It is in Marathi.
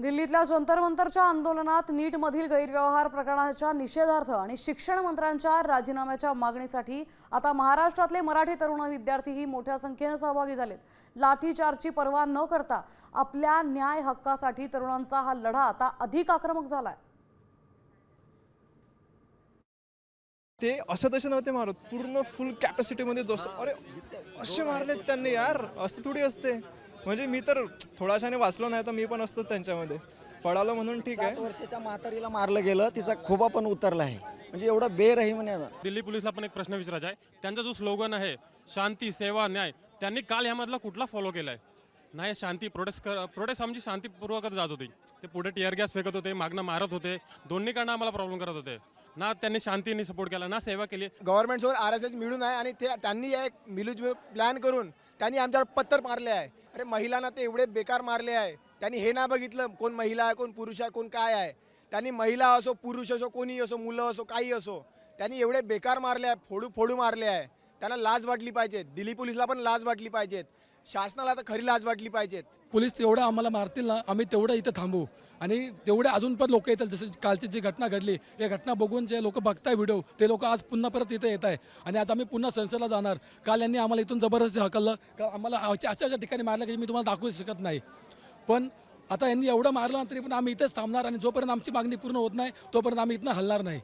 दिल्लीतल्या जंतर मंतरच्या आंदोलनात नीटमधील गैरव्यवहार प्रकरणाच्या निषेधार्थ आणि शिक्षण मंत्र्यांच्या राजीनाम्याच्या मागणीसाठी आता महाराष्ट्रातले मराठी तरुण विद्यार्थीही मोठ्या संख्येने सहभागी झालेत। लाठीचार्जची पर्वा न करता आपल्या न्याय हक्कासाठी तरुणांचा हा लढा आता अधिक आक्रमक झालाय। ते असं तसे नव्हते मारत, पूर्ण फुल कॅपॅसिटीमध्ये दोस्त अरे असे मारले त्यांनी यार, असं थोडी असते। म्हणजे मी तर थोडाशाने वाचलो नाही तर मी पण असतो त्यांच्यामध्ये, पळालो म्हणून ठीक आहे। 7 वर्षाच्या म्हातारीला मारलं गेलं, तिचा खोबा पण उतरला आहे, म्हणजे एवढं बेरहिमी आहे ना। दिल्ली पोलिसला पण एक प्रश्न विचारायचा आहे, त्यांचा जो स्लोगन आहे शांती सेवा न्याय, त्यांनी काल यामधला कुठला फॉलो केलाय? नाही, शांती प्रोटेस्ट आमची शांतीपूर्वकच जात होती, ते पुढे टीयर गॅस फेकत होते, मागणं मारत होते, दोन्हीकडनं आम्हाला प्रॉब्लेम करत होते। ना त्यांनी शांतीने सपोर्ट केला ना सेवा केली। गव्हर्नमेंट सोबत RSS मिळून आहे आणि त्यांनी एक मिलजुल प्लॅन करून त्यांनी आमच्यावर पत्तर मारले आहे। अरे महिलांना ते एवढे बेकार मारले आहे, त्यांनी हे नाही बघितलं कोण महिला आहे, कोण पुरुष आहे, कोण काय आहे। त्यांनी महिला असो, पुरुष असो, कोणी असो, मुलं असो, काही असो, त्यांनी एवढे बेकार मारले आहे, फोडू मारले आहे। त्यांना लाज वाटली पाहिजे, दिल्ली पोलिसला पण लाज वाटली पाहिजे, शासनाला तर खरी लाज वाटली पाहिजे। पोलीस तेवढं आम्हाला मारतील ना, आम्ही तेवढं इथं थांबू आणि तेवढे अजून पण लोक येतील। जसं कालची जी घटना घडली, या घटना बघून जे लोक बघताय व्हिडिओ, ते लोक आज पुन्हा परत इथे येत आहे आणि आज आम्ही पुन्हा संसदला जाणार। काल यांनी आम्हाला इथून जबरदस्ती हकललं, का आम्हाला अशा ठिकाणी मारलं की मी तुम्हाला दाखवू शकत नाही। पण आता यांनी एवढं मारलं तरी पण आम्ही इथेच थांबणार आणि जोपर्यंत आमची मागणी पूर्ण होत नाही तोपर्यंत आम्ही इथनं हलणार नाही।